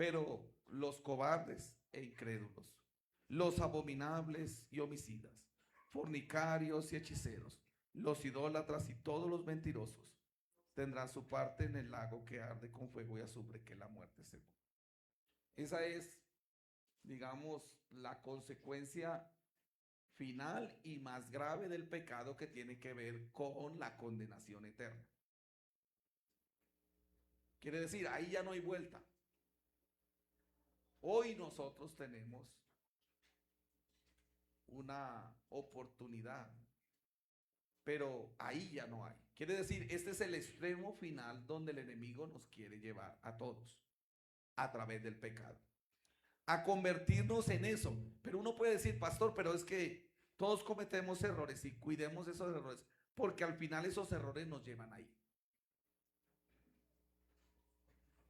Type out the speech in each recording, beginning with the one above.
Pero los cobardes e incrédulos, los abominables y homicidas, fornicarios y hechiceros, los idólatras y todos los mentirosos tendrán su parte en el lago que arde con fuego y azufre, que es la muerte segunda. Esa es, digamos, la consecuencia final y más grave del pecado, que tiene que ver con la condenación eterna. Quiere decir, ahí ya no hay vuelta. Hoy nosotros tenemos una oportunidad, pero ahí ya no hay. Quiere decir, este es el extremo final donde el enemigo nos quiere llevar a todos a través del pecado, a convertirnos en eso. Pero uno puede decir, pastor, pero es que todos cometemos errores, y cuidemos esos errores, porque al final esos errores nos llevan ahí.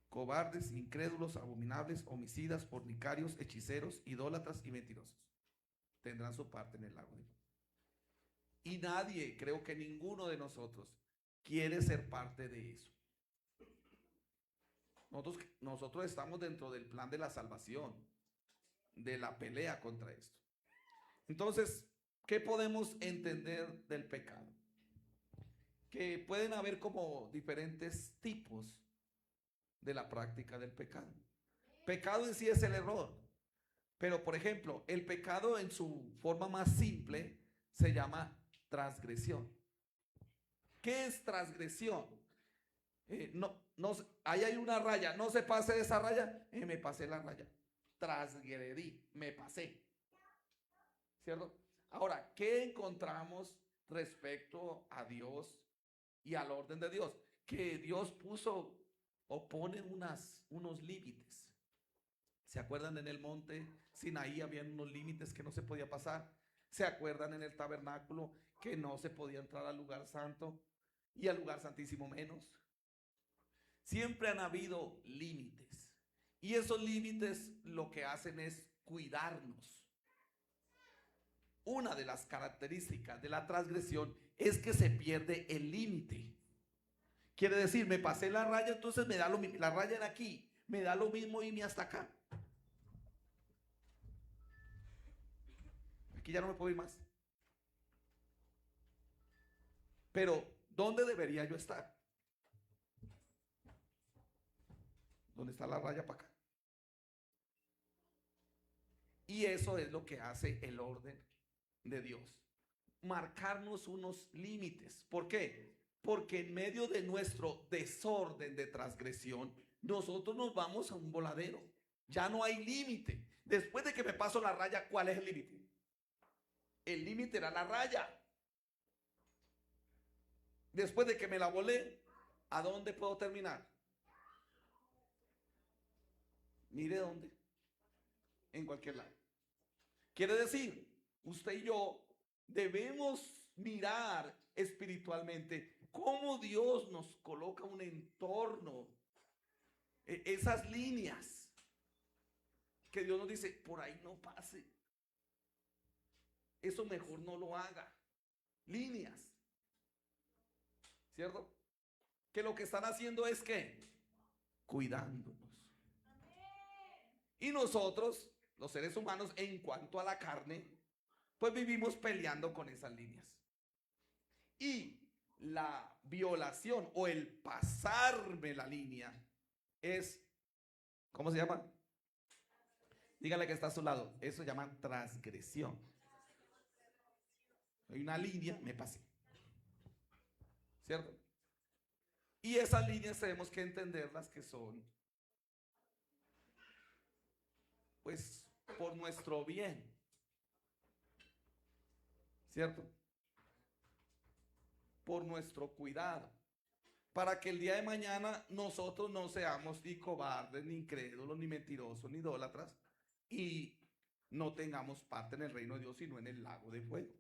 Cobardes, incrédulos, abominables, homicidas, fornicarios, hechiceros, idólatras y mentirosos tendrán su parte en el lago de fuego. Y nadie, creo que ninguno de nosotros, quiere ser parte de eso. Nosotros estamos dentro del plan de la salvación, de la pelea contra esto. Entonces, ¿qué podemos entender del pecado? Que pueden haber como diferentes tipos de la práctica del pecado. Pecado en sí es el error, pero por ejemplo, el pecado en su forma más simple se llama transgresión. ¿Qué es transgresión? Ahí hay una raya, no se pase de esa raya, me pasé la raya, transgredí, me pasé, ¿cierto? Ahora, ¿qué encontramos respecto a Dios y al orden de Dios? Que Dios puso o pone unos límites. ¿Se acuerdan? En el monte Sinaí habían unos límites que no se podía pasar. ¿Se acuerdan? En el tabernáculo que no se podía entrar al lugar santo, y al lugar santísimo menos. Siempre han habido límites, y esos límites lo que hacen es cuidarnos. Una de las características de la transgresión es que se pierde el límite. Quiere decir, me pasé la raya, entonces me da lo mismo. La raya era aquí, me da lo mismo irme hasta acá. Aquí ya no me puedo ir más. Pero, ¿dónde debería yo estar? ¿Dónde está la raya para acá? Y eso es lo que hace el orden de Dios. Marcarnos unos límites. ¿Por qué? Porque en medio de nuestro desorden de transgresión, nosotros nos vamos a un voladero. Ya no hay límite. Después de que me paso la raya, ¿cuál es el límite? El límite era la raya. Después de que me la volé, ¿a dónde puedo terminar? Mire dónde. En cualquier lado. Quiere decir, usted y yo debemos mirar espiritualmente cómo Dios nos coloca un entorno, esas líneas que Dios nos dice, por ahí no pase, eso mejor no lo haga. Líneas, ¿cierto? Que lo que están haciendo es que cuidándonos. Y nosotros, los seres humanos, en cuanto a la carne, pues vivimos peleando con esas líneas. Y la violación o el pasarme la línea es, ¿cómo se llama? Dígale que está a su lado. Eso se llama transgresión. Hay una línea, me pasé, ¿cierto? Y esas líneas tenemos que entenderlas, que son, pues, por nuestro bien, ¿cierto? Por nuestro cuidado, para que el día de mañana nosotros no seamos ni cobardes, ni incrédulos, ni mentirosos, ni idólatras, y no tengamos parte en el reino de Dios, sino en el lago de fuego.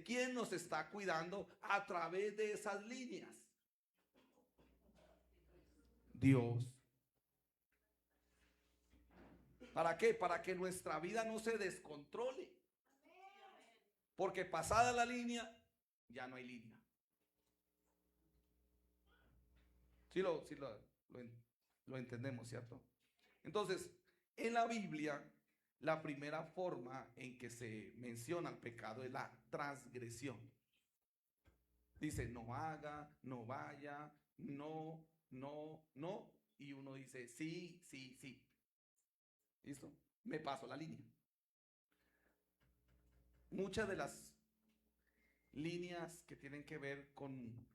¿Quién nos está cuidando a través de esas líneas? Dios. ¿Para qué? Para que nuestra vida no se descontrole. Porque pasada la línea, ya no hay línea. Sí lo entendemos, ¿cierto? Entonces, en la Biblia, la primera forma en que se menciona el pecado es la transgresión. Dice, no haga, no vaya, no, no, no. Y uno dice, sí, sí, sí. ¿Listo? Me paso la línea. Muchas de las líneas que tienen que ver con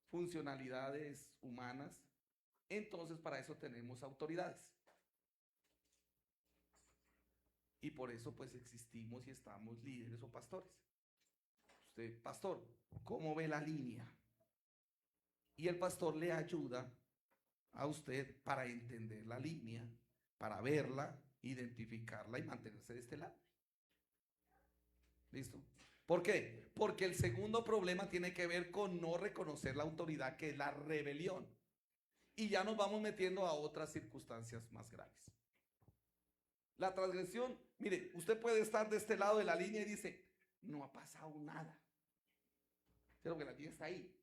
funcionalidades humanas, entonces para eso tenemos autoridades. Y por eso pues existimos y estamos líderes o pastores. Usted, pastor, ¿cómo ve la línea? Y el pastor le ayuda a usted para entender la línea, para verla, identificarla y mantenerse de este lado. ¿Listo? ¿Por qué? Porque el segundo problema tiene que ver con no reconocer la autoridad, que es la rebelión. Y ya nos vamos metiendo a otras circunstancias más graves. La transgresión, mire, usted puede estar de este lado de la línea y dice, no ha pasado nada. Pero que la línea está ahí.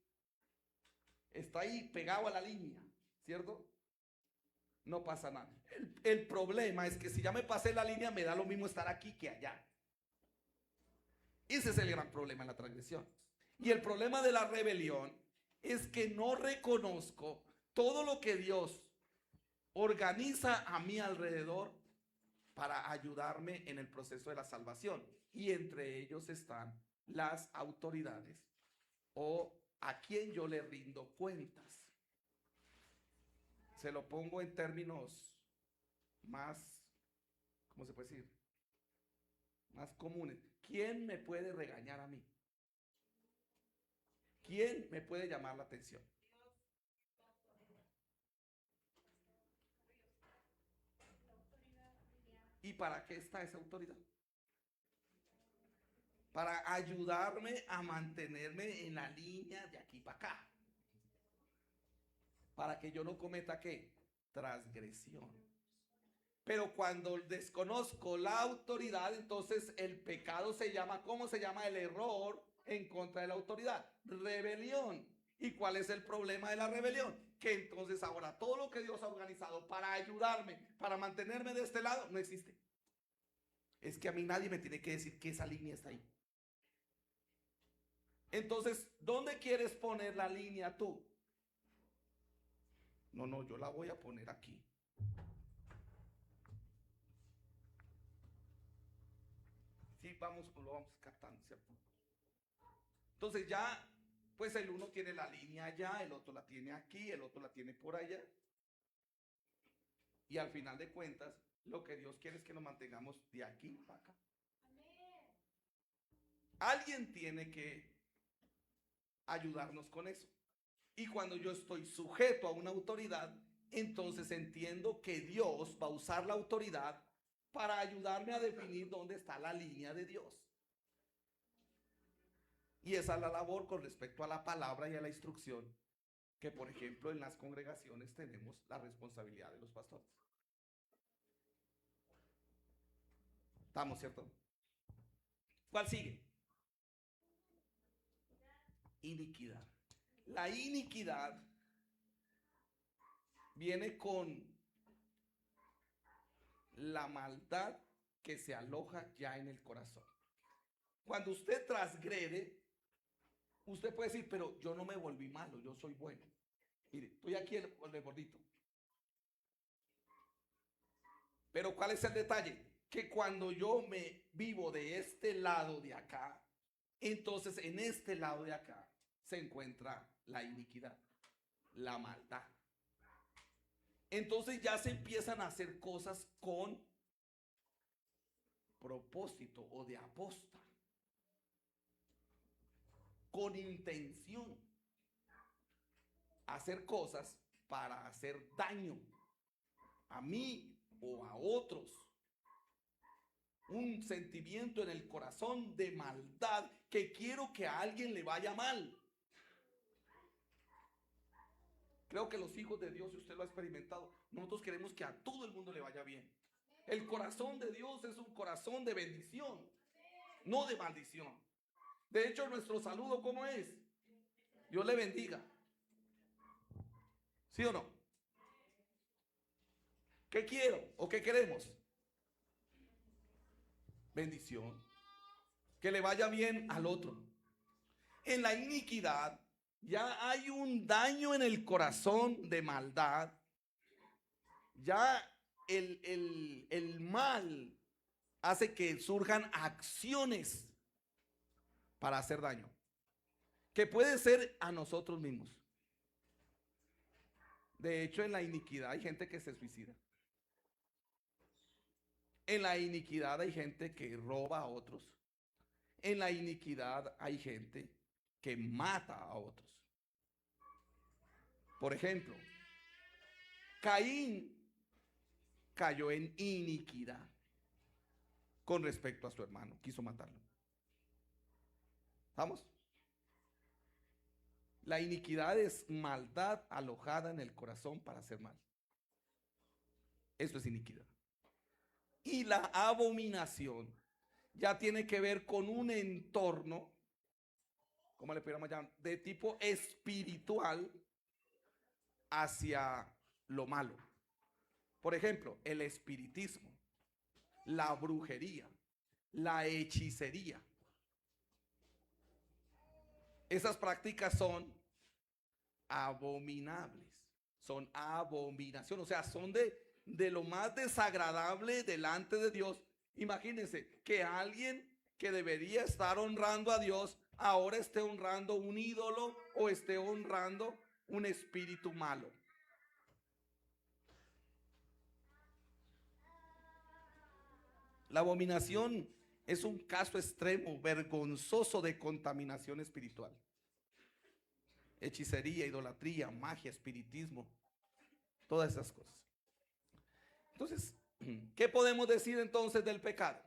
Está ahí pegado a la línea, ¿cierto? No pasa nada. El problema es que si ya me pasé la línea, me da lo mismo estar aquí que allá. Ese es el gran problema en la transgresión. Y el problema de la rebelión es que no reconozco todo lo que Dios organiza a mi alrededor para ayudarme en el proceso de la salvación. Y entre ellos están las autoridades o a quien yo le rindo cuentas. Se lo pongo en términos más, ¿cómo se puede decir? Más comunes. ¿Quién me puede regañar a mí? ¿Quién me puede llamar la atención? ¿Y para qué está esa autoridad? Para ayudarme a mantenerme en la línea de aquí para acá. Para que yo no cometa ¿qué? Transgresión. Pero cuando desconozco la autoridad, entonces el pecado se llama, ¿cómo se llama el error en contra de la autoridad? Rebelión. ¿Y cuál es el problema de la rebelión? Que entonces ahora todo lo que Dios ha organizado para ayudarme, para mantenerme de este lado, no existe. Es que a mí nadie me tiene que decir que esa línea está ahí. Entonces, ¿dónde quieres poner la línea tú? No, yo la voy a poner aquí. Sí, lo vamos captando, ¿cierto? Entonces ya, pues el uno tiene la línea allá, el otro la tiene aquí, el otro la tiene por allá. Y al final de cuentas, lo que Dios quiere es que nos mantengamos de aquí para acá. Alguien tiene que ayudarnos con eso. Y cuando yo estoy sujeto a una autoridad, entonces entiendo que Dios va a usar la autoridad para ayudarme a definir dónde está la línea de Dios. Y esa es la labor con respecto a la palabra y a la instrucción, que por ejemplo en las congregaciones tenemos la responsabilidad de los pastores. ¿Estamos, cierto? ¿Cuál sigue? Iniquidad. La iniquidad viene con la maldad que se aloja ya en el corazón. Cuando usted transgrede, usted puede decir, pero yo no me volví malo, yo soy bueno. Mire, estoy aquí el gordito. Pero ¿cuál es el detalle? Que cuando yo me vivo de este lado de acá, entonces en este lado de acá se encuentra la iniquidad, la maldad. Entonces ya se empiezan a hacer cosas con propósito o de aposta, con intención, hacer cosas para hacer daño a mí o a otros. Un sentimiento en el corazón de maldad, que quiero que a alguien le vaya mal. Creo que los hijos de Dios, si usted lo ha experimentado, nosotros queremos que a todo el mundo le vaya bien. El corazón de Dios es un corazón de bendición, no de maldición. De hecho, nuestro saludo, ¿cómo es? Dios le bendiga. ¿Sí o no? ¿Qué quiero o qué queremos? Bendición. Que le vaya bien al otro. En la iniquidad ya hay un daño en el corazón de maldad. Ya el mal hace que surjan acciones para hacer daño, que puede ser a nosotros mismos. De hecho, en la iniquidad hay gente que se suicida. En la iniquidad hay gente que roba a otros. En la iniquidad hay gente que mata a otros. Por ejemplo, Caín cayó en iniquidad con respecto a su hermano, quiso matarlo. ¿Vamos? La iniquidad es maldad alojada en el corazón para hacer mal. Eso es iniquidad. Y la abominación ya tiene que ver con un entorno, ¿cómo le pudiéramos llamar? De tipo espiritual hacia lo malo. Por ejemplo, el espiritismo, la brujería, la hechicería. Esas prácticas son abominables, son abominación, o sea, son de lo más desagradable delante de Dios. Imagínense que alguien que debería estar honrando a Dios ahora esté honrando un ídolo o esté honrando un espíritu malo. La abominación es un caso extremo, vergonzoso de contaminación espiritual. Hechicería, idolatría, magia, espiritismo, todas esas cosas. Entonces, ¿qué podemos decir entonces del pecado?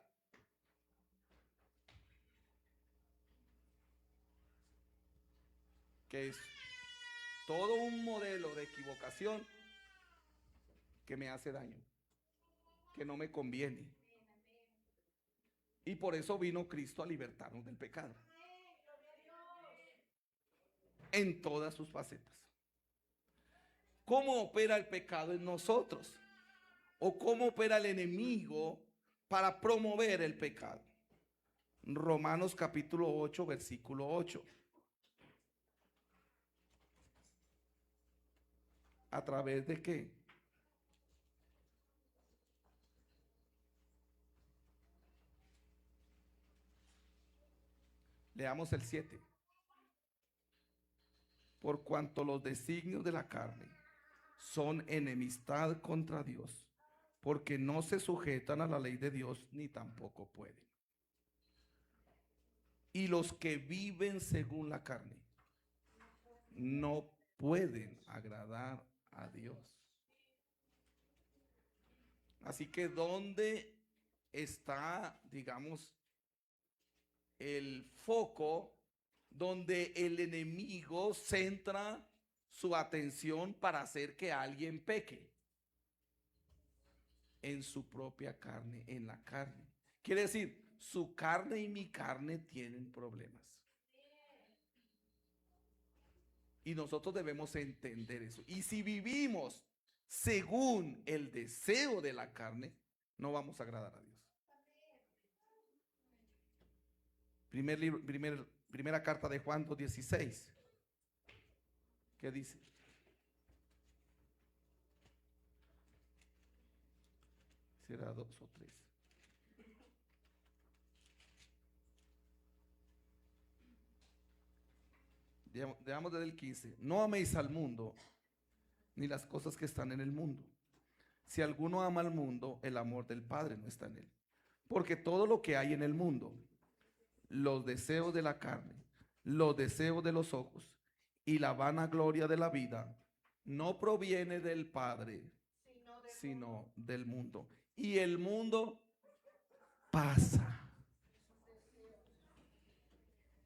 Que es todo un modelo de equivocación que me hace daño, que no me conviene. Y por eso vino Cristo a libertarnos del pecado. En todas sus facetas. ¿Cómo opera el pecado en nosotros? ¿O cómo opera el enemigo para promover el pecado? Romanos capítulo 8, versículo 8. ¿A través de qué? Leamos el 7. Por cuanto los designios de la carne son enemistad contra Dios, porque no se sujetan a la ley de Dios, ni tampoco pueden. Y los que viven según la carne no pueden agradar a Dios. Así que ¿dónde está, digamos, el foco donde el enemigo centra su atención para hacer que alguien peque? En su propia carne, en la carne. Quiere decir, su carne y mi carne tienen problemas. Y nosotros debemos entender eso. Y si vivimos según el deseo de la carne, no vamos a agradar a Dios. Primera carta de Juan 2:16. ¿Qué dice? Será 2 o 3. Veamos desde el 15. No améis al mundo, ni las cosas que están en el mundo. Si alguno ama al mundo, el amor del Padre no está en él. Porque todo lo que hay en el mundo, los deseos de la carne, los deseos de los ojos y la vanagloria de la vida, no proviene del Padre, sino del mundo. Y el mundo pasa.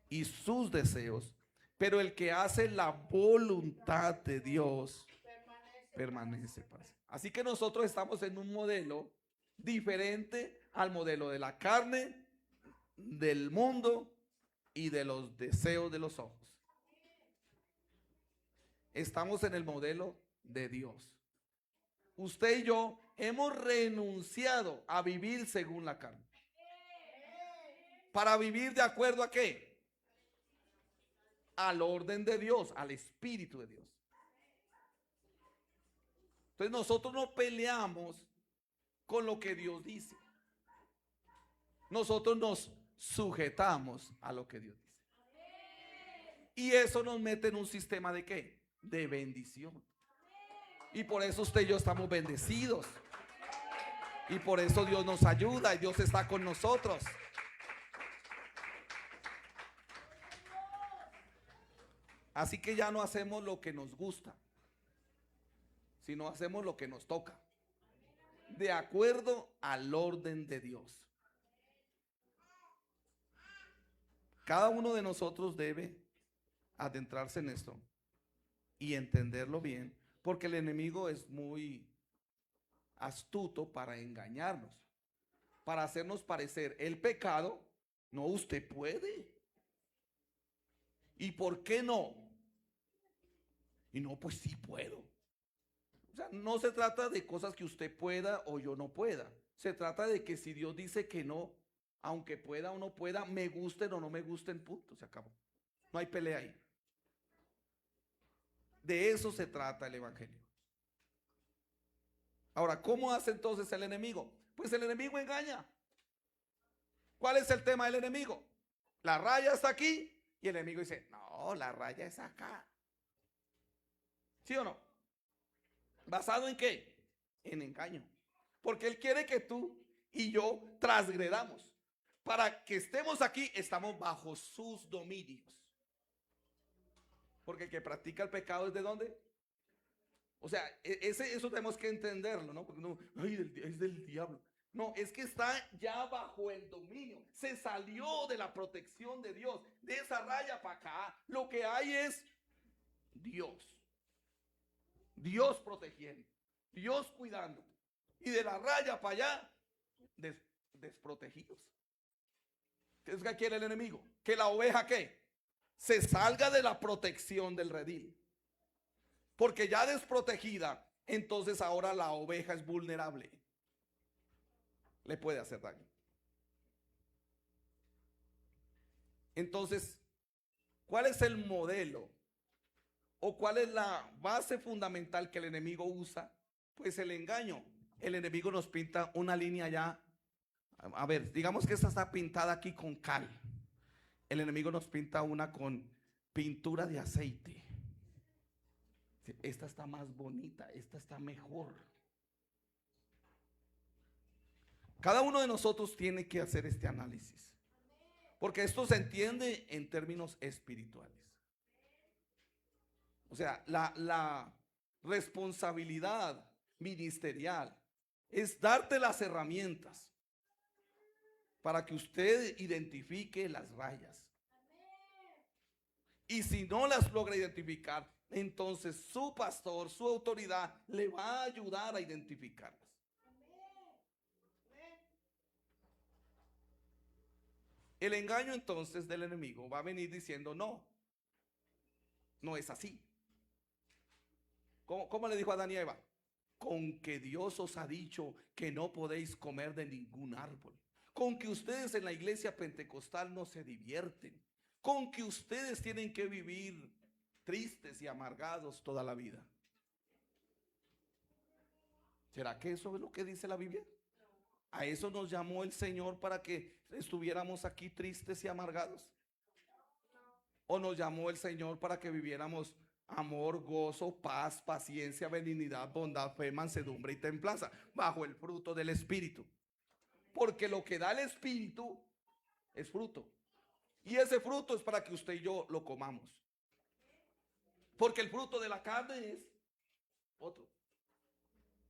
Y sus deseos. Pero el que hace la voluntad de Dios permanece para siempre. Así que nosotros estamos en un modelo diferente al modelo de la carne, del mundo y de los deseos de los ojos. Estamos en el modelo de Dios. Usted y yo hemos renunciado a vivir según la carne. Para vivir de acuerdo a qué? Al orden de Dios, al Espíritu de Dios. Entonces nosotros no peleamos con lo que Dios dice. Nosotros nos sujetamos a lo que Dios dice. Y eso nos mete en un sistema de ¿qué? De bendición. Y por eso usted y yo estamos bendecidos. Y por eso Dios nos ayuda y Dios está con nosotros. Así que ya no hacemos lo que nos gusta, sino hacemos lo que nos toca, de acuerdo al orden de Dios. Cada uno de nosotros debe adentrarse en esto y entenderlo bien, porque el enemigo es muy astuto para engañarnos, para hacernos parecer el pecado. No, usted puede. ¿Y por qué no? Y no, pues sí puedo. O sea, no se trata de cosas que usted pueda o yo no pueda. Se trata de que si Dios dice que no, aunque pueda o no pueda, me gusten o no me gusten, punto, se acabó. No hay pelea ahí. De eso se trata el evangelio. Ahora, ¿cómo hace entonces el enemigo? Pues el enemigo engaña. ¿Cuál es el tema del enemigo? La raya está aquí y el enemigo dice, no, la raya es acá. ¿Sí o no? ¿Basado en qué? En engaño. Porque él quiere que tú y yo transgredamos. Para que estemos aquí, estamos bajo sus dominios. Porque el que practica el pecado es ¿de dónde? O sea, eso tenemos que entenderlo, ¿no? Porque no, ay, es del diablo. No, es que está ya bajo el dominio. Se salió de la protección de Dios. De esa raya para acá, lo que hay es Dios. Dios protegiendo. Dios cuidando. Y de la raya para allá, desprotegidos. Entonces, ¿qué quiere el enemigo? Que la oveja, ¿qué? Se salga de la protección del redil. Porque ya desprotegida, entonces ahora la oveja es vulnerable. Le puede hacer daño. Entonces, ¿cuál es el modelo? ¿O cuál es la base fundamental que el enemigo usa? Pues el engaño. El enemigo nos pinta una línea ya. A ver, digamos que esta está pintada aquí con cal. El enemigo nos pinta una con pintura de aceite. Esta está más bonita, esta está mejor. Cada uno de nosotros tiene que hacer este análisis, porque esto se entiende en términos espirituales. O sea, la responsabilidad ministerial es darte las herramientas para que usted identifique las rayas. Y si no las logra identificar, entonces su pastor, su autoridad le va a ayudar a identificarlas. El engaño entonces del enemigo va a venir diciendo no, no es así. ¿Cómo le dijo a Adán y Eva? Con que Dios os ha dicho que no podéis comer de ningún árbol. Con que ustedes en la iglesia pentecostal no se divierten. Con que ustedes tienen que vivir tristes y amargados toda la vida. ¿Será que eso es lo que dice la Biblia? ¿A eso nos llamó el Señor para que estuviéramos aquí tristes y amargados? ¿O nos llamó el Señor para que viviéramos amor, gozo, paz, paciencia, benignidad, bondad, fe, mansedumbre y templanza, bajo el fruto del Espíritu? Porque lo que da el Espíritu es fruto. Y ese fruto es para que usted y yo lo comamos. Porque el fruto de la carne es otro.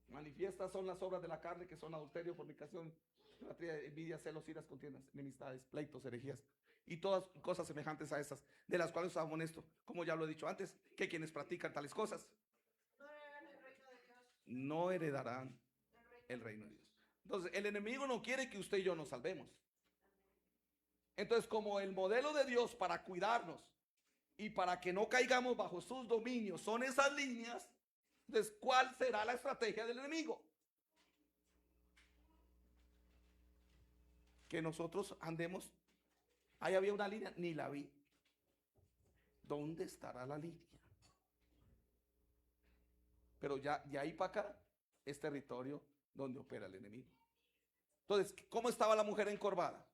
Manifiestas son las obras de la carne, que son adulterio, fornicación, idolatría, envidia, celos, iras, contiendas, enemistades, pleitos, herejías y todas cosas semejantes a estas, de las cuales os amonesto, como ya lo he dicho antes, que quienes practican tales cosas no heredarán el reino de Dios. Entonces, el enemigo no quiere que usted y yo nos salvemos. Entonces, como el modelo de Dios para cuidarnos y para que no caigamos bajo sus dominios son esas líneas, Entonces, ¿cuál será la estrategia del enemigo? Que nosotros andemos. Ahí había una línea, ni la vi. ¿Dónde estará la línea? Pero ya de ahí para acá es territorio donde opera el enemigo. Entonces, ¿cómo estaba la mujer encorvada?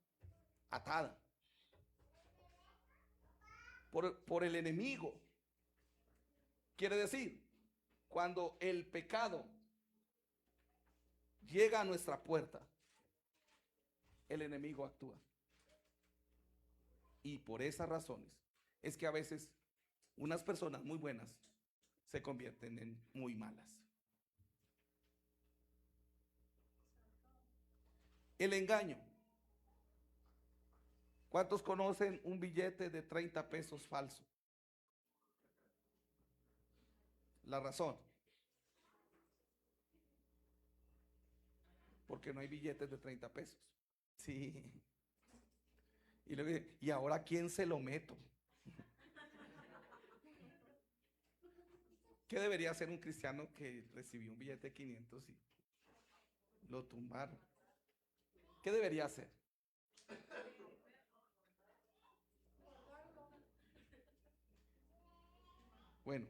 Atada por el enemigo. Quiere decir, cuando el pecado llega a nuestra puerta, el enemigo actúa. Y por esas razones es que a veces unas personas muy buenas se convierten en muy malas. El engaño. ¿Cuántos conocen un billete de 30 pesos falso? La razón. Porque no hay billetes de 30 pesos. Sí. Y luego dice, ¿y ahora quién se lo meto? ¿Qué debería hacer un cristiano que recibió un billete de 500 y lo tumbaron? ¿Qué debería hacer? Bueno,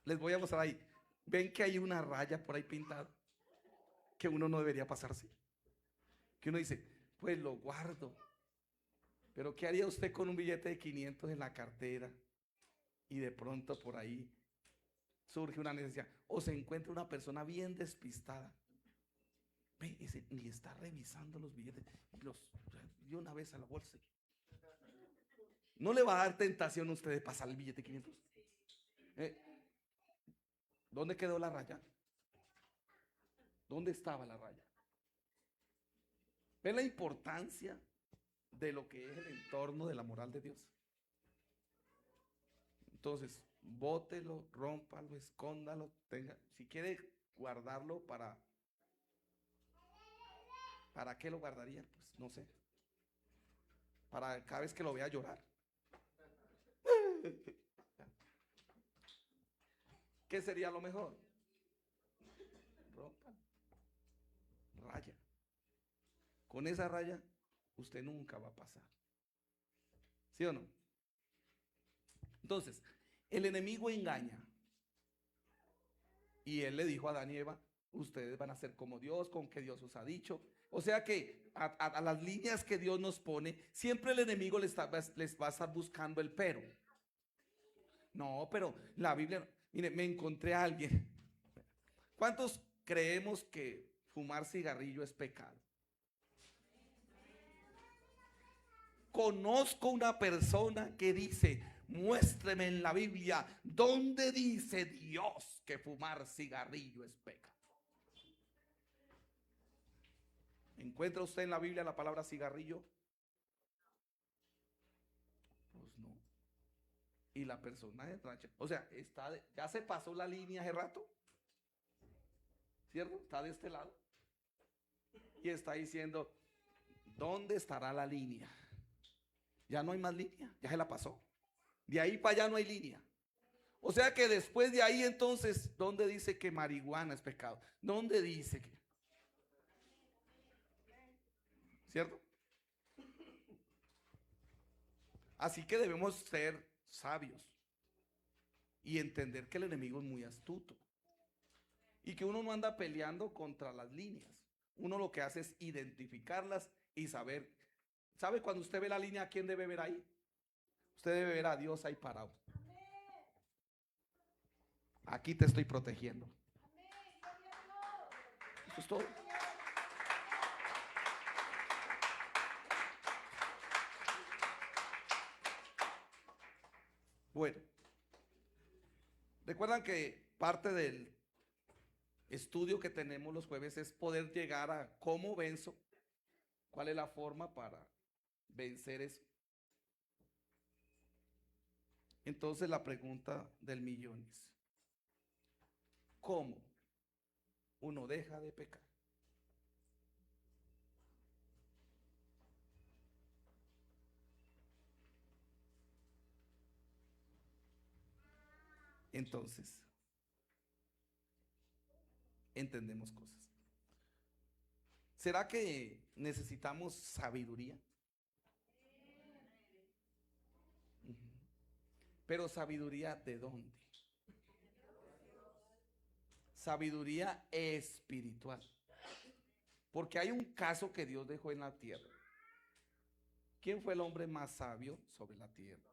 les voy a mostrar ahí. ¿Ven que hay una raya por ahí pintada? Que uno no debería pasarse. Que uno dice, pues lo guardo. Pero ¿qué haría usted con un billete de 500 en la cartera? Y de pronto por ahí surge una necesidad. O se encuentra una persona bien despistada. Ve, ese ni está revisando los billetes. Y los dio una vez a la bolsa. ¿No le va a dar tentación a usted de pasar el billete de 500? ¿Eh? ¿Dónde quedó la raya? ¿Dónde estaba la raya? ¿Ven la importancia de lo que es el entorno de la moral de Dios? Entonces, bótelo, rómpalo, escóndalo, tenga, si quiere guardarlo ¿para qué lo guardaría? Pues no sé. Para cada vez que lo vea llorar. ¿Qué sería lo mejor? Rómpalo. Raya. Con esa raya, usted nunca va a pasar. ¿Sí o no? Entonces, el enemigo engaña. Y él le dijo a Adán y Eva, ustedes van a ser como Dios, con que Dios os ha dicho. O sea que a las líneas que Dios nos pone, siempre el enemigo les va a estar buscando el pero. No, pero la Biblia, mire, me encontré a alguien. ¿Cuántos creemos que fumar cigarrillo es pecado? Conozco una persona que dice, muéstreme en la Biblia dónde dice Dios que fumar cigarrillo es pecado. ¿Encuentra usted en la Biblia la palabra cigarrillo? Pues no. Y la persona es rancha. O sea, ya se pasó la línea hace rato. ¿Cierto? Está de este lado. Y está diciendo, ¿dónde estará la línea? Ya no hay más línea, ya se la pasó. De ahí para allá no hay línea. O sea que después de ahí entonces, ¿dónde dice que marihuana es pecado? ¿Dónde dice que? ¿Cierto? Así que debemos ser sabios y entender que el enemigo es muy astuto y que uno no anda peleando contra las líneas. Uno lo que hace es identificarlas y saber. ¿Sabe cuando usted ve la línea a quién debe ver ahí? Usted debe ver a Dios ahí parado. Aquí te estoy protegiendo. Eso es todo. Bueno, recuerdan que parte del estudio que tenemos los jueves es poder llegar a cómo venzo, cuál es la forma para vencer eso. Entonces la pregunta del millón es, ¿cómo uno deja de pecar? Entonces, entendemos cosas. ¿Será que necesitamos sabiduría? Ujú. Pero sabiduría ¿de dónde? Sabiduría espiritual. Porque hay un caso que Dios dejó en la tierra. ¿Quién fue el hombre más sabio sobre la tierra?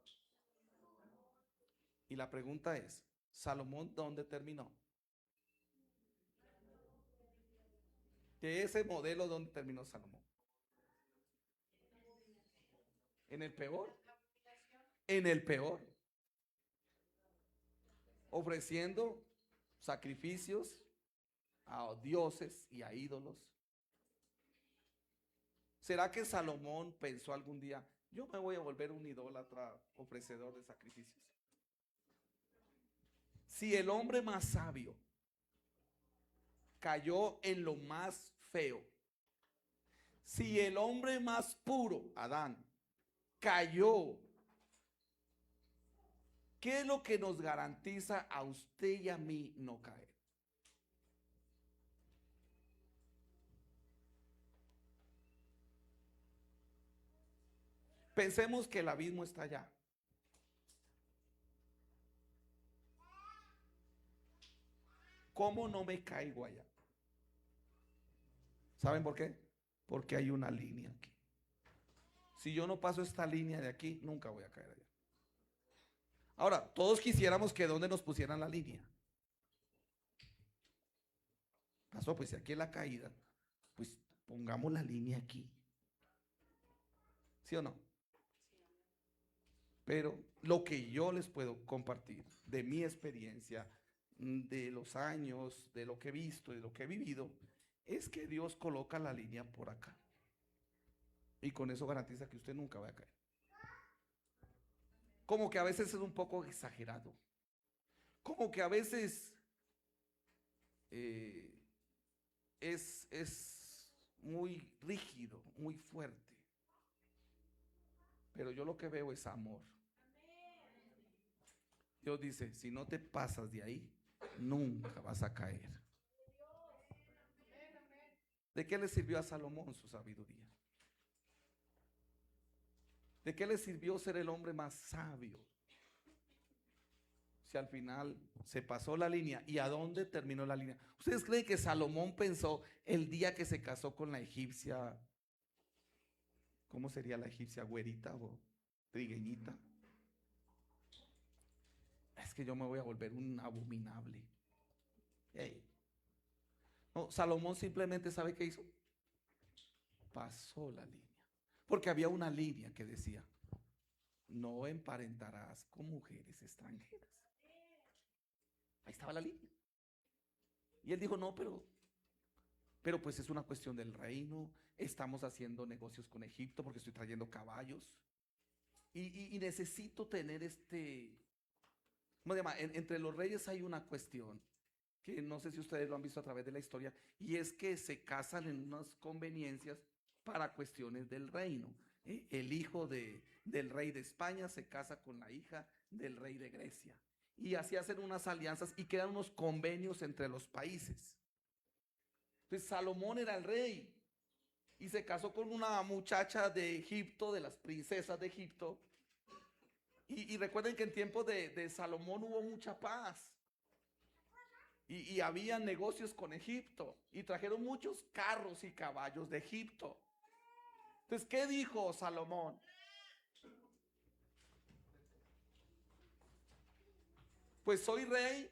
Y la pregunta es, ¿Salomón dónde terminó? De ese modelo, ¿dónde terminó Salomón? ¿En el peor? En el peor. Ofreciendo sacrificios a dioses y a ídolos. ¿Será que Salomón pensó algún día, yo me voy a volver un idólatra ofrecedor de sacrificios? Si el hombre más sabio cayó en lo más feo, si el hombre más puro, Adán, cayó, ¿qué es lo que nos garantiza a usted y a mí no caer? Pensemos que el abismo está allá. ¿Cómo no me caigo allá? ¿Saben por qué? Porque hay una línea aquí. Si yo no paso esta línea de aquí, nunca voy a caer allá. Ahora, todos quisiéramos que donde nos pusieran la línea. Pasó, pues si aquí es la caída, pues pongamos la línea aquí. ¿Sí o no? Pero lo que yo les puedo compartir de mi experiencia, de los años, de lo que he visto, de lo que he vivido, es que Dios coloca la línea por acá. Y con eso garantiza que usted nunca va a caer. Como que a veces es un poco exagerado. Como que a veces eh, es muy rígido, muy fuerte. Pero yo lo que veo es amor. Dios dice, si no te pasas de ahí, nunca vas a caer. ¿De qué le sirvió a Salomón su sabiduría? ¿De qué le sirvió ser el hombre más sabio? Si al final se pasó la línea. ¿Y a dónde terminó la línea? ¿Ustedes creen que Salomón pensó el día que se casó con la egipcia? ¿Cómo sería la egipcia? ¿Güerita o trigueñita? Es que yo me voy a volver un abominable. Hey. No, Salomón simplemente ¿sabe qué hizo? Pasó la línea. Porque había una línea que decía, no emparentarás con mujeres extranjeras. Ahí estaba la línea. Y él dijo, no, pero pues es una cuestión del reino. Estamos haciendo negocios con Egipto porque estoy trayendo caballos. Y necesito tener ¿cómo se llama? Entre los reyes hay una cuestión que no sé si ustedes lo han visto a través de la historia, y es que se casan en unas conveniencias para cuestiones del reino. El hijo del rey de España se casa con la hija del rey de Grecia. Y así hacen unas alianzas y quedan unos convenios entre los países. Entonces Salomón era el rey y se casó con una muchacha de Egipto, de las princesas de Egipto. Y recuerden que en tiempos de Salomón hubo mucha paz. Y había negocios con Egipto. Y trajeron muchos carros y caballos de Egipto. Entonces, ¿qué dijo Salomón? Pues soy rey.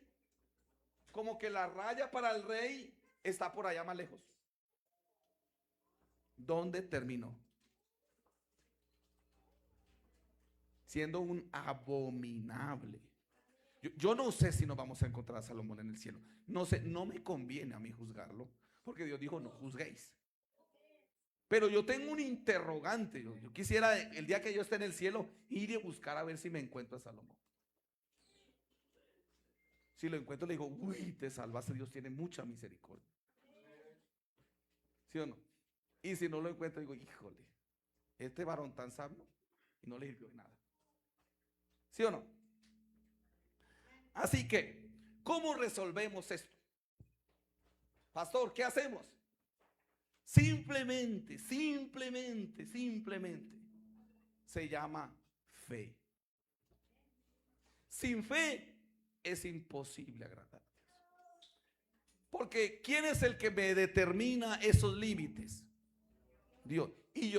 Como que la raya para el rey está por allá más lejos. ¿Dónde terminó? Siendo un abominable. Yo no sé si nos vamos a encontrar a Salomón en el cielo. No sé, no me conviene a mí juzgarlo, porque Dios dijo, no juzguéis. Pero yo tengo un interrogante. Yo quisiera el día que yo esté en el cielo ir y buscar a ver si me encuentro a Salomón. Si lo encuentro le digo, uy, te salvaste, Dios tiene mucha misericordia. ¿Sí o no? Y si no lo encuentro digo, híjole, este varón tan sabio y no le sirvió de nada. ¿Sí o no? Así que, ¿cómo resolvemos esto? Pastor, ¿qué hacemos? Simplemente se llama fe. Sin fe es imposible agradar a Dios. Porque ¿quién es el que me determina esos límites? Dios. Y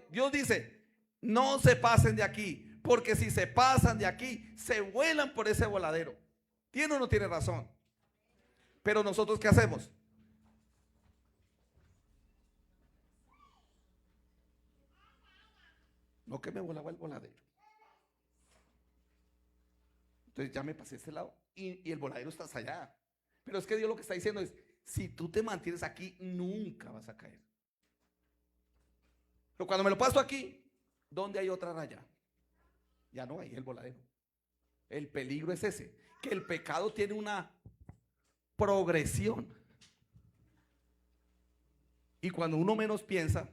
Dios dice, no se pasen de aquí, porque si se pasan de aquí, se vuelan por ese voladero. ¿Tiene o no tiene razón? Pero nosotros, ¿qué hacemos? No, que me volaba el voladero. Entonces ya me pasé a este lado y el voladero está allá. Pero es que Dios lo que está diciendo es, si tú te mantienes aquí, nunca vas a caer. Pero cuando me lo paso aquí, ¿dónde hay otra raya? Ya no hay el voladero. El peligro es ese, que el pecado tiene una progresión. Y cuando uno menos piensa,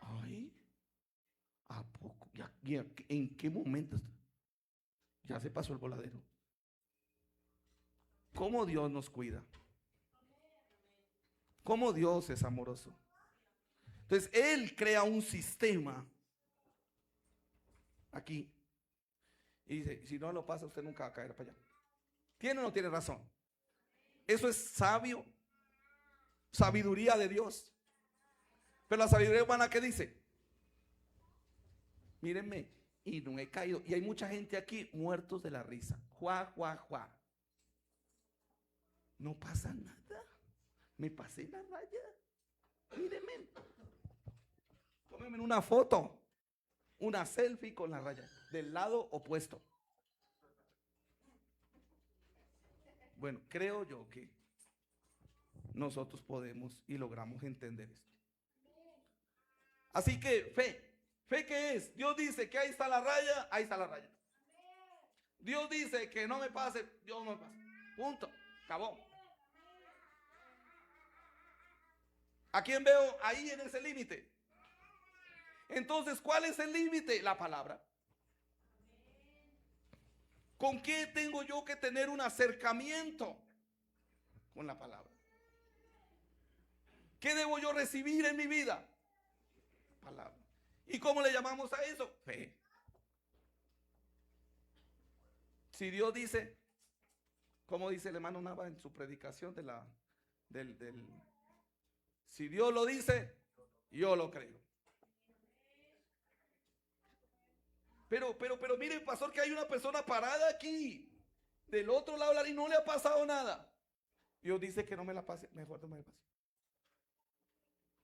ay, ¿a poco? ¿En qué momento ya se pasó el voladero? ¿Cómo Dios nos cuida? ¿Cómo Dios es amoroso? Entonces, Él crea un sistema aquí y dice, si no lo pasa, usted nunca va a caer para allá. ¿Tiene o no tiene razón? Eso es sabiduría de Dios. Pero la sabiduría humana, ¿qué dice? Mírenme, y no he caído. Y hay mucha gente aquí muertos de la risa. Juá, juá, juá. No pasa nada. Me pasé la raya. Mírenme. Tómenme una foto. Una selfie con la raya. Del lado opuesto. Bueno, creo yo que nosotros podemos y logramos entender esto. Así que fe. ¿Fe qué es? Dios dice que ahí está la raya, ahí está la raya. Dios dice que no me pase, Dios no me pase. Punto. Acabó. ¿A quién veo ahí en ese límite? Entonces, ¿cuál es el límite? La palabra. ¿Con qué tengo yo que tener un acercamiento? Con la palabra. ¿Qué debo yo recibir en mi vida? Palabra. ¿Y cómo le llamamos a eso? Fe. Si Dios dice, como dice el hermano Nava en su predicación si Dios lo dice, yo lo creo. Pero mire, pastor, que hay una persona parada aquí, del otro lado, y no le ha pasado nada. Dios dice que no me la pase, mejor no me la pase.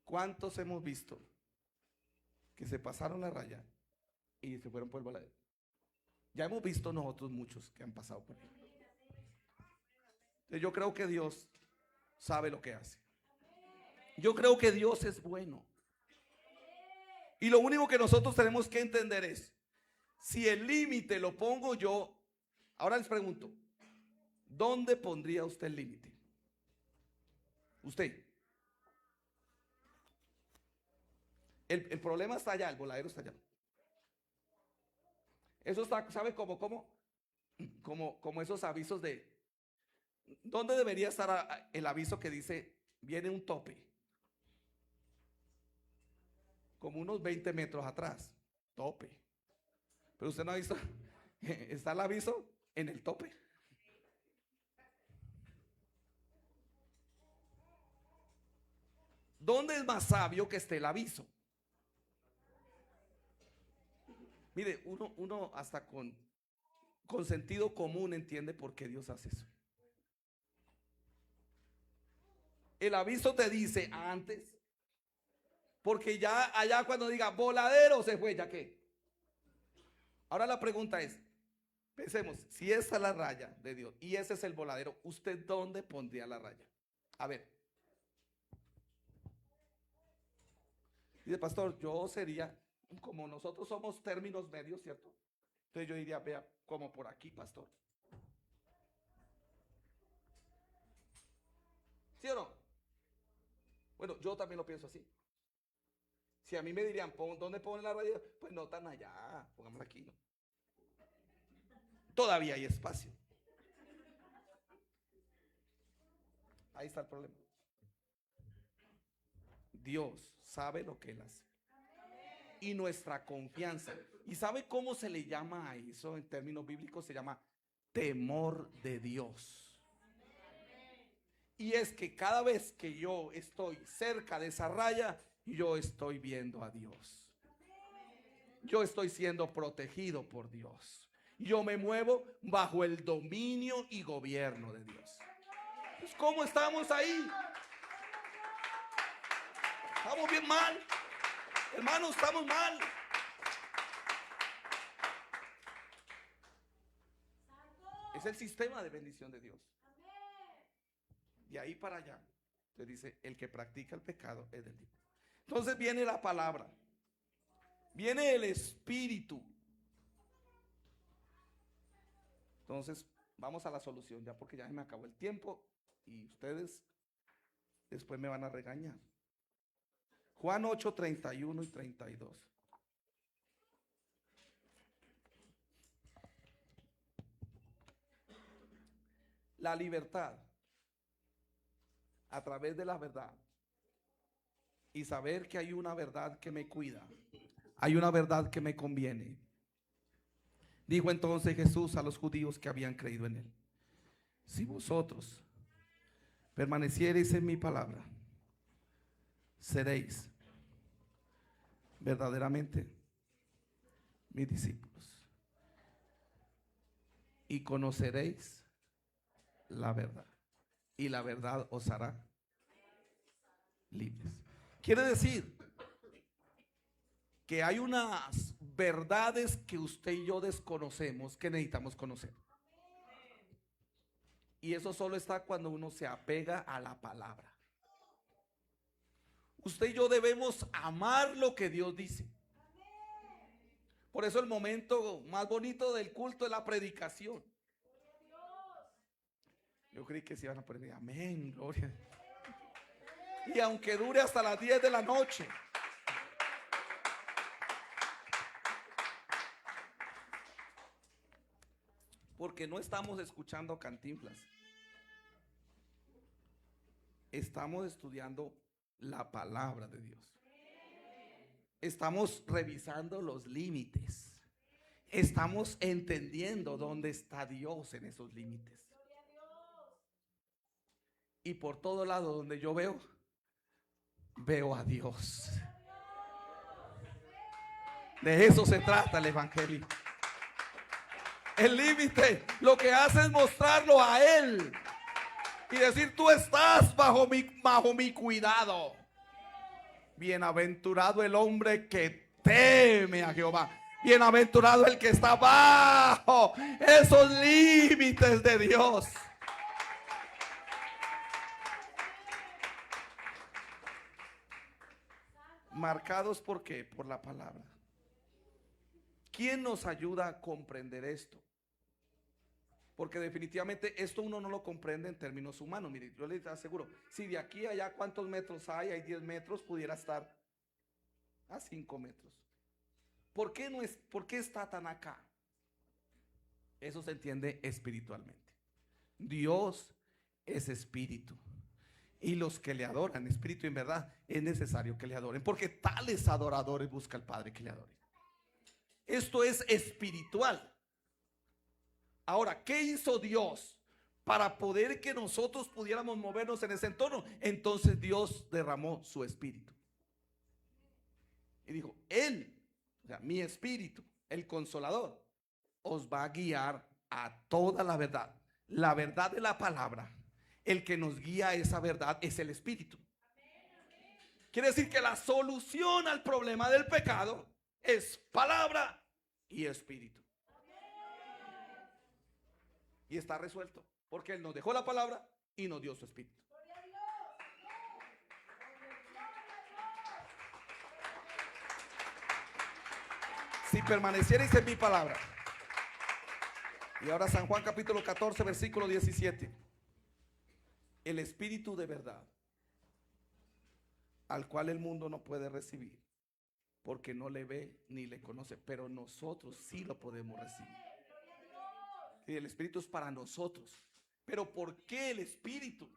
¿Cuántos hemos visto que se pasaron la raya y se fueron por el voladero? Ya hemos visto nosotros muchos que han pasado por ahí. Yo creo que Dios sabe lo que hace. Yo creo que Dios es bueno. Y lo único que nosotros tenemos que entender es, si el límite lo pongo yo, ahora les pregunto, ¿dónde pondría usted el límite? Usted. El problema está allá, el voladero está allá. Eso está, ¿sabe cómo esos avisos de, ¿dónde debería estar el aviso que dice, viene un tope? Como unos 20 metros atrás, tope. Pero usted no ha visto, está el aviso en el tope. ¿Dónde es más sabio que esté el aviso? Mire, uno hasta con sentido común entiende por qué Dios hace eso. El aviso te dice antes, porque ya allá cuando diga voladero se fue, ¿ya qué? Ahora la pregunta es, pensemos, si esa es la raya de Dios y ese es el voladero, ¿usted dónde pondría la raya? A ver. Dice, pastor, yo sería, como nosotros somos términos medios, ¿cierto? Entonces yo diría, vea, como por aquí, pastor. ¿Sí o no? Bueno, yo también lo pienso así. Si a mí me dirían, ¿dónde ponen la raya? Pues no tan allá, pongámosla aquí. todavía hay espacio. Ahí está el problema. Dios sabe lo que Él hace. Y nuestra confianza. ¿Y sabe cómo se le llama a eso en términos bíblicos? Se llama temor de Dios. Y es que cada vez que yo estoy cerca de esa raya, yo estoy viendo a Dios. Yo estoy siendo protegido por Dios. Yo me muevo bajo el dominio y gobierno de Dios. Pues, ¿cómo estamos ahí? Estamos bien mal. Hermanos, estamos mal. Es el sistema de bendición de Dios. De ahí para allá, se dice, el que practica el pecado es del diablo. Entonces viene la palabra. Viene el Espíritu. Entonces, vamos a la solución, ya porque ya se me acabó el tiempo y ustedes después me van a regañar. Juan 8, 31 y 32. La libertad a través de la verdad y saber que hay una verdad que me cuida, hay una verdad que me conviene. Dijo entonces Jesús a los judíos que habían creído en Él: si vosotros permaneciereis en mi palabra, seréis verdaderamente mis discípulos y conoceréis la verdad, y la verdad os hará libres. Quiere decir que hay unas verdades que usted y yo desconocemos que necesitamos conocer. Y eso solo está cuando uno se apega a la palabra. Usted y yo debemos amar lo que Dios dice. Por eso el momento más bonito del culto es la predicación. Yo creí que se iban a poner amén, gloria. Y aunque dure hasta las 10 de la noche. Porque no estamos escuchando Cantinflas. Estamos estudiando la palabra de Dios. Estamos revisando los límites. Estamos entendiendo dónde está Dios en esos límites. Y por todo lado donde yo veo a Dios. De eso se trata el evangelio. El límite lo que hace es mostrarlo a Él y decir: tú estás bajo mi cuidado. Bienaventurado el hombre que teme a Jehová. Bienaventurado el que está bajo esos límites de Dios. Marcados ¿por qué? Por la palabra. ¿Quién nos ayuda a comprender esto? Porque definitivamente esto uno no lo comprende en términos humanos. Mire, yo les aseguro, si de aquí a allá cuántos metros hay 10 metros, pudiera estar a 5 metros. ¿Por qué está tan acá? Eso se entiende espiritualmente. Dios es espíritu. Y los que le adoran, espíritu y en verdad, es necesario que le adoren. Porque tales adoradores busca el Padre que le adoren. Esto es espiritual. Ahora, ¿qué hizo Dios para poder que nosotros pudiéramos movernos en ese entorno? Entonces Dios derramó su espíritu. Y dijo: Él, o sea, mi espíritu, el consolador, os va a guiar a toda la verdad. La verdad de la palabra. El que nos guía a esa verdad es el espíritu. Quiere decir que la solución al problema del pecado es palabra y espíritu. Y está resuelto, porque Él nos dejó la palabra y nos dio su espíritu. Si permanecierais en mi palabra. Y ahora San Juan capítulo 14 versículo 17. El espíritu de verdad, al cual el mundo no puede recibir, porque no le ve ni le conoce, pero nosotros sí lo podemos recibir. Y el Espíritu es para nosotros. Pero ¿por qué el Espíritu?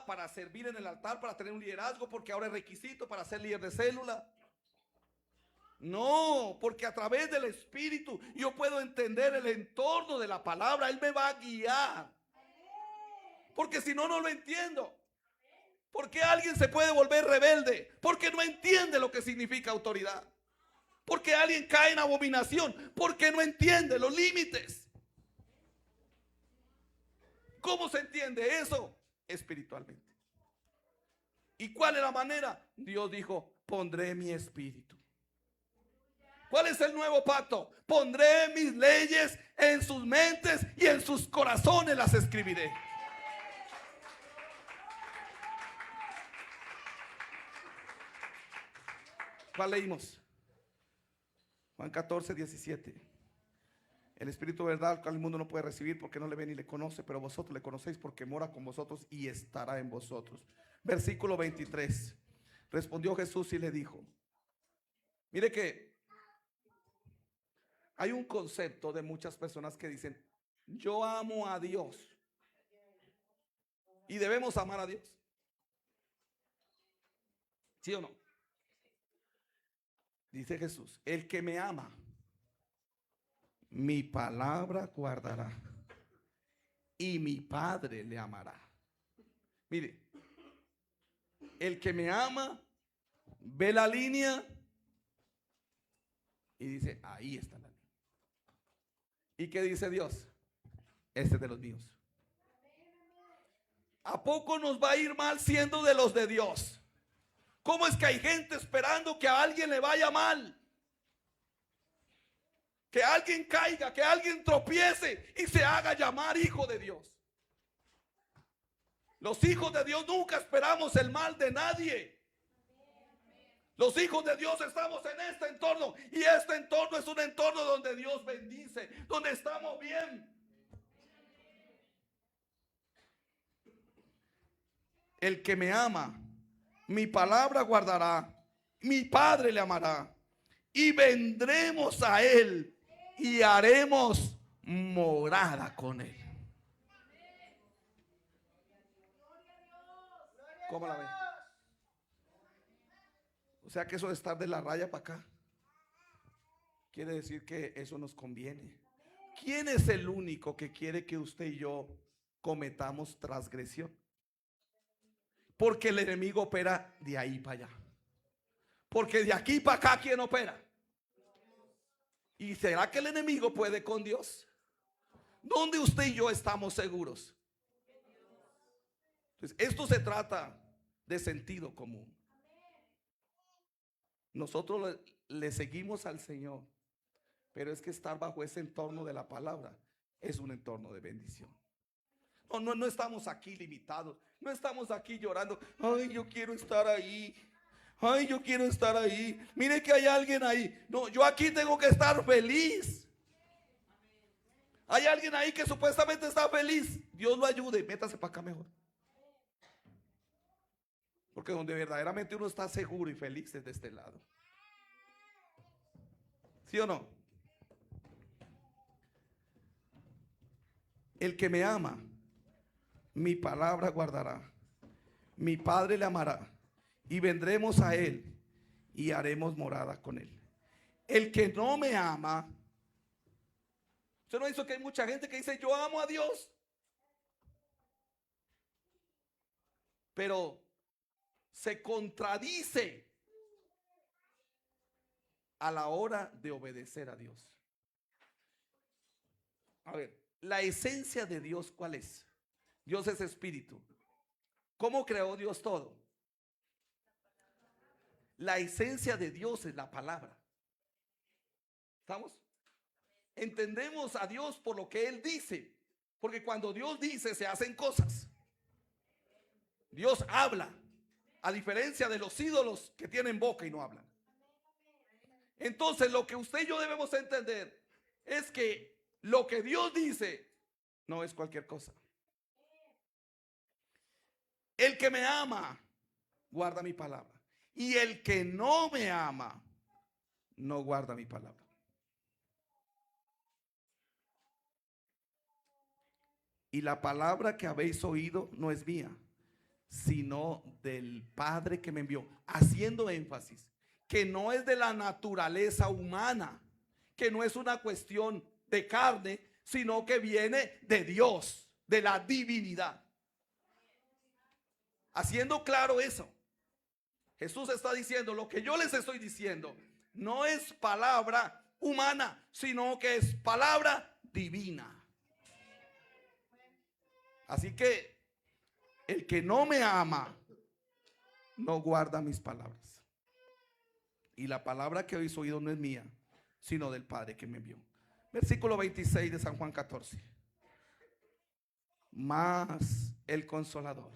Para servir en el altar, para tener un liderazgo, porque ahora es requisito para ser líder de célula. No, porque a través del Espíritu yo puedo entender el entorno de la palabra. Él me va a guiar. Porque si no, no lo entiendo. ¿Por qué alguien se puede volver rebelde? Porque no entiende lo que significa autoridad. Porque alguien cae en abominación, porque no entiende los límites. ¿Cómo se entiende eso? Espiritualmente. ¿Y cuál es la manera? Dios dijo, pondré mi espíritu. ¿Cuál es el nuevo pacto? Pondré mis leyes en sus mentes y en sus corazones las escribiré. ¿Cuál leímos? Juan 14, 17. El Espíritu de verdad al mundo no puede recibir porque no le ve ni le conoce, pero vosotros le conocéis porque mora con vosotros y estará en vosotros. Versículo 23. Respondió Jesús y le dijo, mire que hay un concepto de muchas personas que dicen, yo amo a Dios. Y debemos amar a Dios. ¿Sí o no? Dice Jesús, el que me ama, mi palabra guardará y mi Padre le amará. Mire, el que me ama ve la línea y dice, ahí está la línea. ¿Y qué dice Dios? Este es de los míos. ¿A poco nos va a ir mal siendo de los de Dios? ¿Cómo es que hay gente esperando que a alguien le vaya mal? Que alguien caiga, que alguien tropiece y se haga llamar hijo de Dios. Los hijos de Dios nunca esperamos el mal de nadie. Los hijos de Dios estamos en este entorno y este entorno es un entorno donde Dios bendice, donde estamos bien. El que me ama, mi palabra guardará, mi Padre le amará y vendremos a él y haremos morada con él. ¿Cómo la ven? O sea que eso de estar de la raya para acá quiere decir que eso nos conviene. ¿Quién es el único que quiere que usted y yo cometamos transgresión? Porque el enemigo opera de ahí para allá. Porque de aquí para acá, ¿quién opera? ¿Y será que el enemigo puede con Dios? ¿Dónde usted y yo estamos seguros? Entonces, esto se trata de sentido común. Nosotros le seguimos al Señor, pero es que estar bajo ese entorno de la palabra es un entorno de bendición. No estamos aquí limitados, no estamos aquí llorando, ay, yo quiero estar ahí, ay, yo quiero estar ahí, mire que hay alguien ahí. No, yo aquí tengo que estar feliz. Hay alguien ahí que supuestamente está feliz, Dios lo ayude, métase para acá mejor. Porque donde verdaderamente uno está seguro y feliz es de este lado. ¿Sí o no? El que me ama, mi palabra guardará, mi Padre le amará y vendremos a él y haremos morada con él. El que no me ama, ¿usted no hizo que hay mucha gente que dice yo amo a Dios? Pero se contradice a la hora de obedecer a Dios. A ver, la esencia de Dios, ¿cuál es? Dios es espíritu. ¿Cómo creó Dios todo? La esencia de Dios es la palabra. ¿Estamos? Entendemos a Dios por lo que Él dice, porque cuando Dios dice se hacen cosas. Dios habla, a diferencia de los ídolos que tienen boca y no hablan. Entonces lo que usted y yo debemos entender es que lo que Dios dice no es cualquier cosa. El que me ama guarda mi palabra, y el que no me ama no guarda mi palabra. Y la palabra que habéis oído no es mía, sino del Padre que me envió, haciendo énfasis que no es de la naturaleza humana, que no es una cuestión de carne, sino que viene de Dios, de la divinidad. Haciendo claro eso, Jesús está diciendo: lo que yo les estoy diciendo no es palabra humana, sino que es palabra divina. Así que el que no me ama no guarda mis palabras. Y la palabra que habéis oído no es mía, sino del Padre que me envió. Versículo 26 de San Juan 14. Mas el Consolador,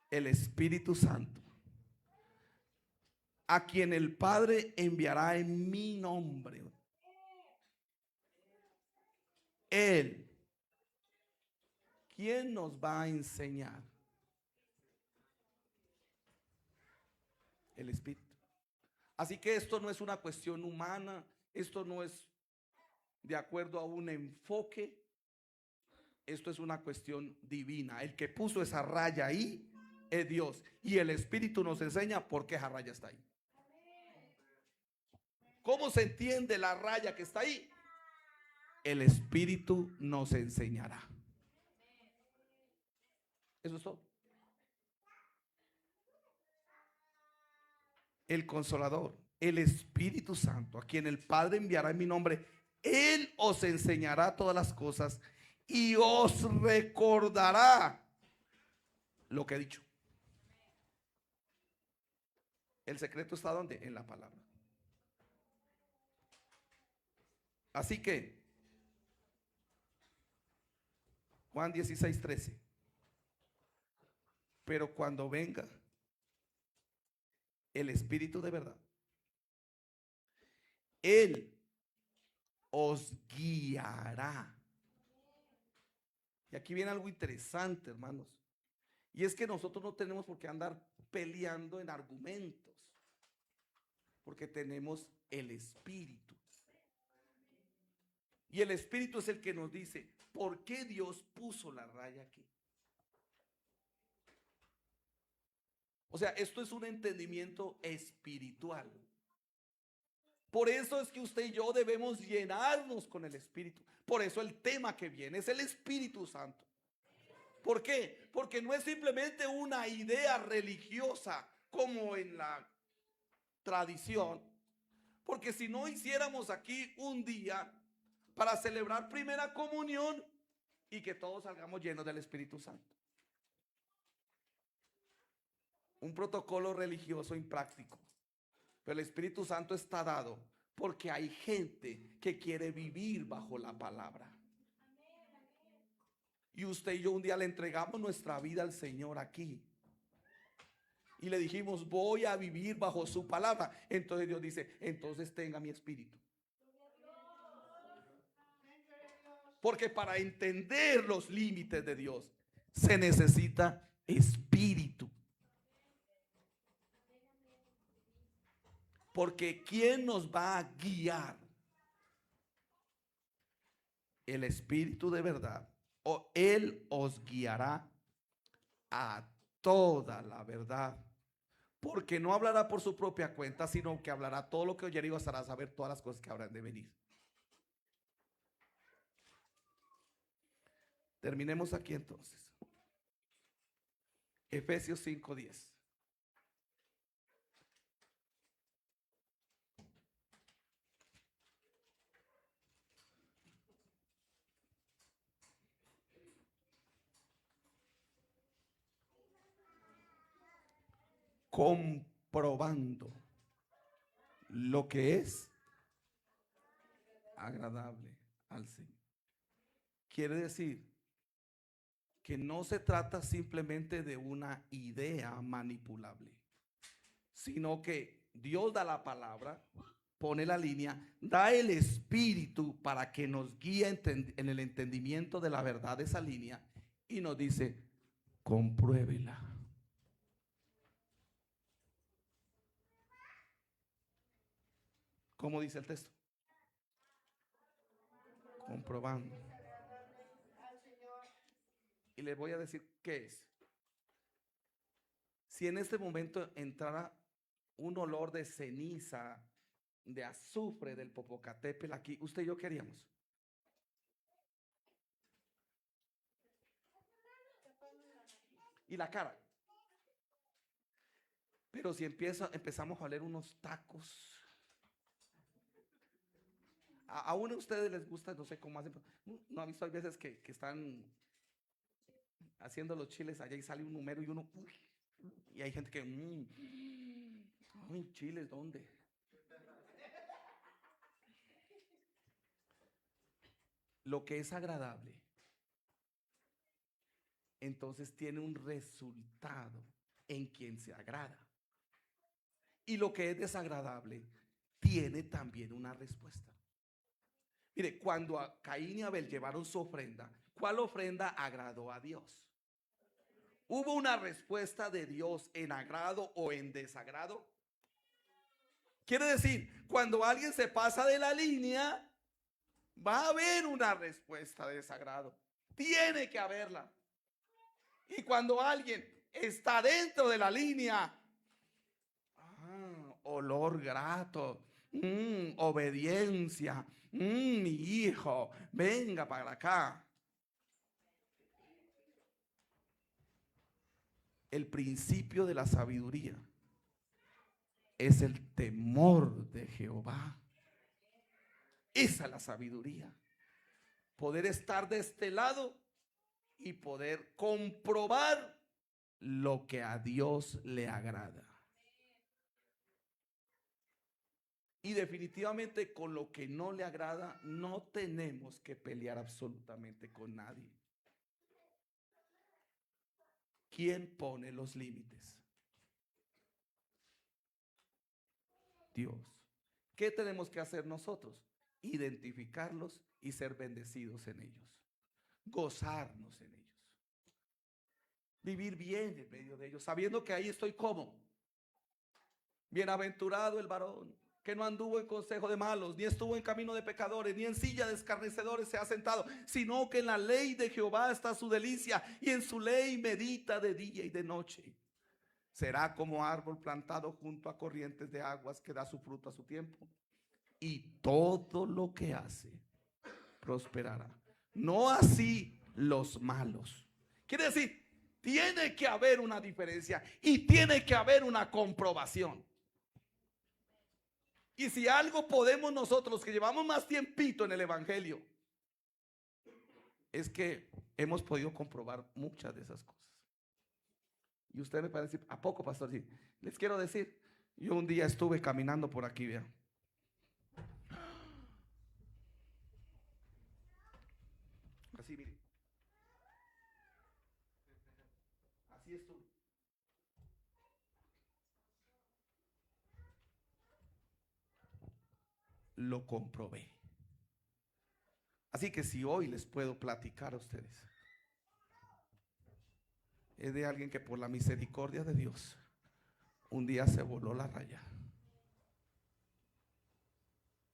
el Espíritu Santo, a quien el Padre enviará en mi nombre, Él, ¿quién nos va a enseñar? El Espíritu. Así que esto no es una cuestión humana, esto no es de acuerdo a un enfoque, esto es una cuestión divina. El que puso esa raya ahí es Dios, y el Espíritu nos enseña por qué esa raya está ahí. ¿Cómo se entiende la raya que está ahí? El Espíritu nos enseñará. Eso es todo. El Consolador, el Espíritu Santo, a quien el Padre enviará en mi nombre, Él os enseñará todas las cosas y os recordará lo que he dicho. El secreto está ¿dónde? En la palabra. Así que Juan 16:13. Pero cuando venga el Espíritu de verdad, Él os guiará. Y aquí viene algo interesante, hermanos. Y es que nosotros no tenemos por qué andar peleando en argumentos, porque tenemos el Espíritu. Y el Espíritu es el que nos dice por qué Dios puso la raya aquí. O sea, esto es un entendimiento espiritual. Por eso es que usted y yo debemos llenarnos con el Espíritu. Por eso el tema que viene es el Espíritu Santo. ¿Por qué? Porque no es simplemente una idea religiosa como en la tradición. Porque si no hiciéramos aquí un día para celebrar primera comunión y que todos salgamos llenos del Espíritu Santo. Un protocolo religioso impráctico. Pero el Espíritu Santo está dado porque hay gente que quiere vivir bajo la palabra. Y usted y yo un día le entregamos nuestra vida al Señor aquí. Y le dijimos: voy a vivir bajo su palabra. Entonces Dios dice: entonces tenga mi espíritu. Porque para entender los límites de Dios se necesita espíritu. Porque ¿quién nos va a guiar? El Espíritu de verdad. O Él os guiará a toda la verdad. Porque no hablará por su propia cuenta, sino que hablará todo lo que oyere y os hará saber todas las cosas que habrán de venir. Terminemos aquí entonces. Efesios 5:10. Comprobando lo que es agradable al Señor. Quiere decir que no se trata simplemente de una idea manipulable, sino que Dios da la palabra, pone la línea, da el Espíritu para que nos guíe en el entendimiento de la verdad de esa línea y nos dice: compruébela. ¿Cómo dice el texto? Comprobando. Y les voy a decir qué es. Si en este momento entrara un olor de ceniza, de azufre del Popocatépetl aquí, usted y yo, ¿qué haríamos? Y la cara. Pero si empezamos a oler unos tacos, a uno de ustedes les gusta, no sé cómo hacen, no ha visto, hay veces que están haciendo los chiles allá y sale un número y uno, uy, y hay gente que, ay, chiles, ¿dónde? Lo que es agradable, entonces tiene un resultado en quien se agrada. Y lo que es desagradable tiene también una respuesta. Mire, cuando a Caín y Abel llevaron su ofrenda, ¿cuál ofrenda agradó a Dios? ¿Hubo una respuesta de Dios en agrado o en desagrado? Quiere decir, cuando alguien se pasa de la línea, va a haber una respuesta de desagrado. Tiene que haberla. Y cuando alguien está dentro de la línea, olor grato, obediencia, mi hijo, venga para acá. El principio de la sabiduría es el temor de Jehová. Esa es la sabiduría. Poder estar de este lado y poder comprobar lo que a Dios le agrada. Y definitivamente con lo que no le agrada no tenemos que pelear absolutamente con nadie. ¿Quién pone los límites? Dios. ¿Qué tenemos que hacer nosotros? Identificarlos y ser bendecidos en ellos. Gozarnos en ellos. Vivir bien en medio de ellos, sabiendo que ahí estoy como. Bienaventurado el varón que no anduvo en consejo de malos, ni estuvo en camino de pecadores, ni en silla de escarnecedores se ha sentado, sino que en la ley de Jehová está su delicia, y en su ley medita de día y de noche. Será como árbol plantado junto a corrientes de aguas, que da su fruto a su tiempo, y todo lo que hace prosperará. No así los malos. Quiere decir, tiene que haber una diferencia y tiene que haber una comprobación. Y si algo podemos nosotros, que llevamos más tiempito en el evangelio, es que hemos podido comprobar muchas de esas cosas. Y usted me puede decir, ¿a poco, pastor? Sí. Les quiero decir, yo un día estuve caminando por aquí, vean. Así, mire. Así estuve. Lo comprobé. Así que si hoy les puedo platicar a ustedes, es de alguien que por la misericordia de Dios un día se voló la raya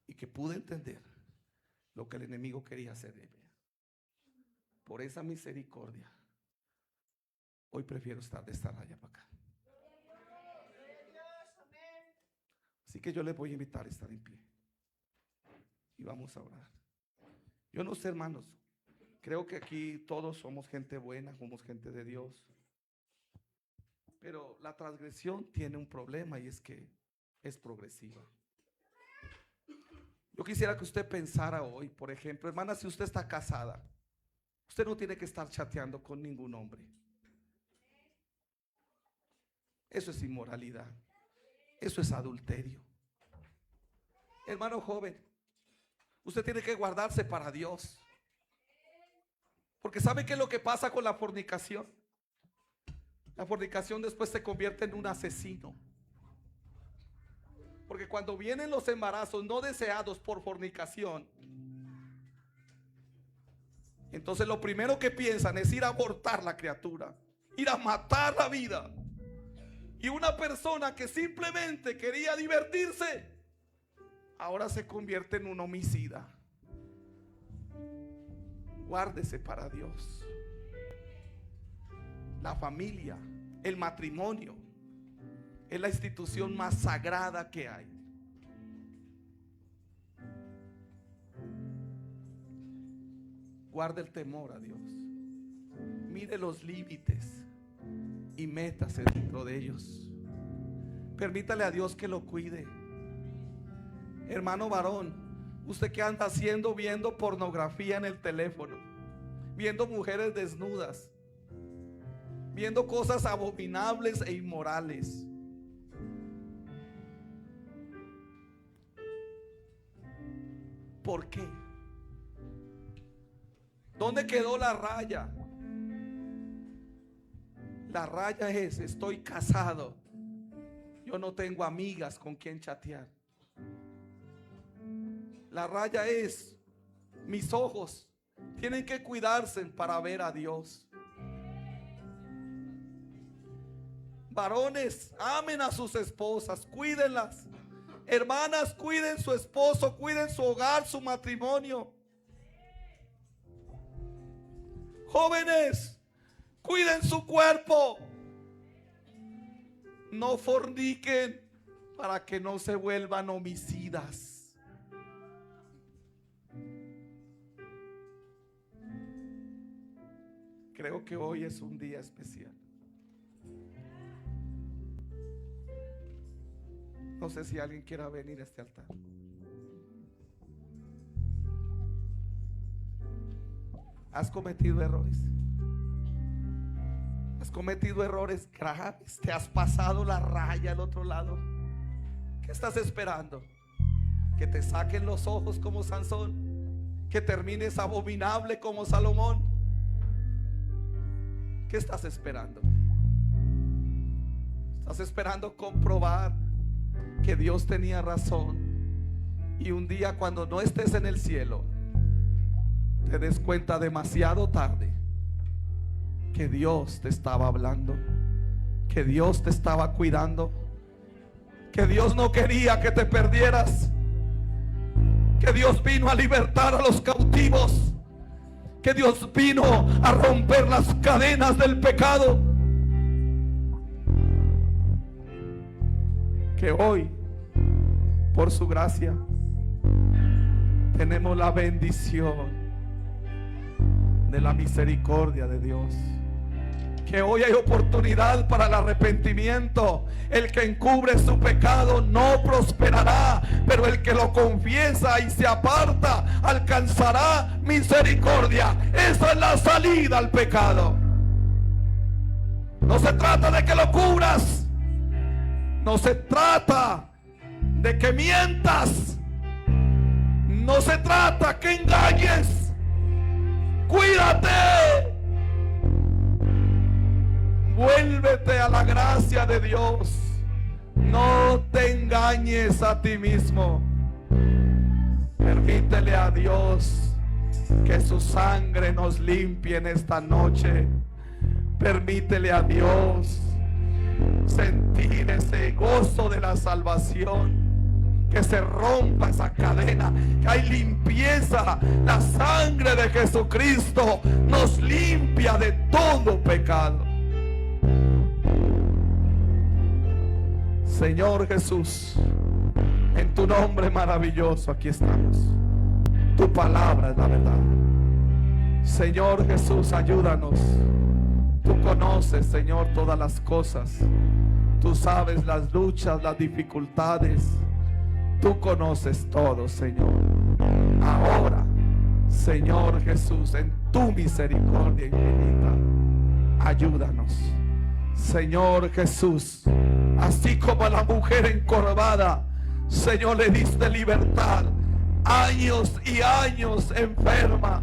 y que pude entender lo que el enemigo quería hacer de ella. Por esa misericordia hoy prefiero estar de esta raya para acá. Así que yo les voy a invitar a estar en pie y vamos a orar. Yo no sé, hermanos, creo que aquí todos somos gente buena, somos gente de Dios, pero la transgresión tiene un problema, y es que es progresiva. Yo quisiera que usted pensara hoy, por ejemplo, hermana, si usted está casada, usted no tiene que estar chateando con ningún hombre. Eso es inmoralidad. Eso es adulterio. Hermano joven, usted tiene que guardarse para Dios. Porque ¿sabe qué es lo que pasa con la fornicación? La fornicación después se convierte en un asesino. Porque cuando vienen los embarazos no deseados por fornicación, entonces lo primero que piensan es ir a abortar la criatura, ir a matar la vida. Y una persona que simplemente quería divertirse, ahora se convierte en un homicida. Guárdese para Dios. La familia, el matrimonio, es la institución más sagrada que hay. Guarde el temor a Dios. Mire los límites y métase dentro de ellos. Permítale a Dios que lo cuide. Hermano varón, usted que anda haciendo, viendo pornografía en el teléfono, viendo mujeres desnudas, viendo cosas abominables e inmorales. ¿Por qué? ¿Dónde quedó la raya? La raya es: estoy casado, yo no tengo amigas con quien chatear. La raya es: mis ojos tienen que cuidarse para ver a Dios. Varones, amen a sus esposas, cuídenlas. Hermanas, cuiden su esposo, cuiden su hogar, su matrimonio. Jóvenes, cuiden su cuerpo. No forniquen para que no se vuelvan homicidas. Creo que hoy es un día especial. No sé si alguien quiera venir a este altar. ¿Has cometido errores? ¿Has cometido errores graves? ¿Te has pasado la raya al otro lado? ¿Qué estás esperando? ¿Que te saquen los ojos como Sansón? ¿Que termines abominable como Salomón? ¿Qué estás esperando? ¿Estás esperando comprobar que Dios tenía razón? Y un día, cuando no estés en el cielo, te des cuenta demasiado tarde que Dios te estaba hablando, que Dios te estaba cuidando, que Dios no quería que te perdieras, que Dios vino a libertar a los cautivos, que Dios vino a romper las cadenas del pecado. Que hoy, por su gracia, tenemos la bendición de la misericordia de Dios. Que hoy hay oportunidad para el arrepentimiento. El que encubre su pecado no prosperará, pero el que lo confiesa y se aparta alcanzará misericordia. Esa es la salida al pecado. No se trata de que lo cubras, no se trata de que mientas, no se trata que engañes. Cuídate. Vuélvete a la gracia de Dios. No te engañes a ti mismo. Permítele a Dios que su sangre nos limpie en esta noche. Permítele a Dios sentir ese gozo de la salvación. Que se rompa esa cadena, que hay limpieza. La sangre de Jesucristo nos limpia de todo pecado. Señor Jesús, en tu nombre maravilloso aquí estamos. Tu palabra es la verdad. Señor Jesús, ayúdanos. Tú conoces, Señor, todas las cosas. Tú sabes las luchas, las dificultades. Tú conoces todo, Señor. Ahora, Señor Jesús, en tu misericordia infinita, ayúdanos. Señor Jesús, así como a la mujer encorvada, Señor, le diste libertad, años y años enferma.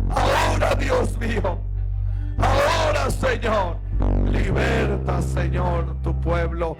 Ahora, Dios mío, ahora, Señor, liberta, Señor, tu pueblo.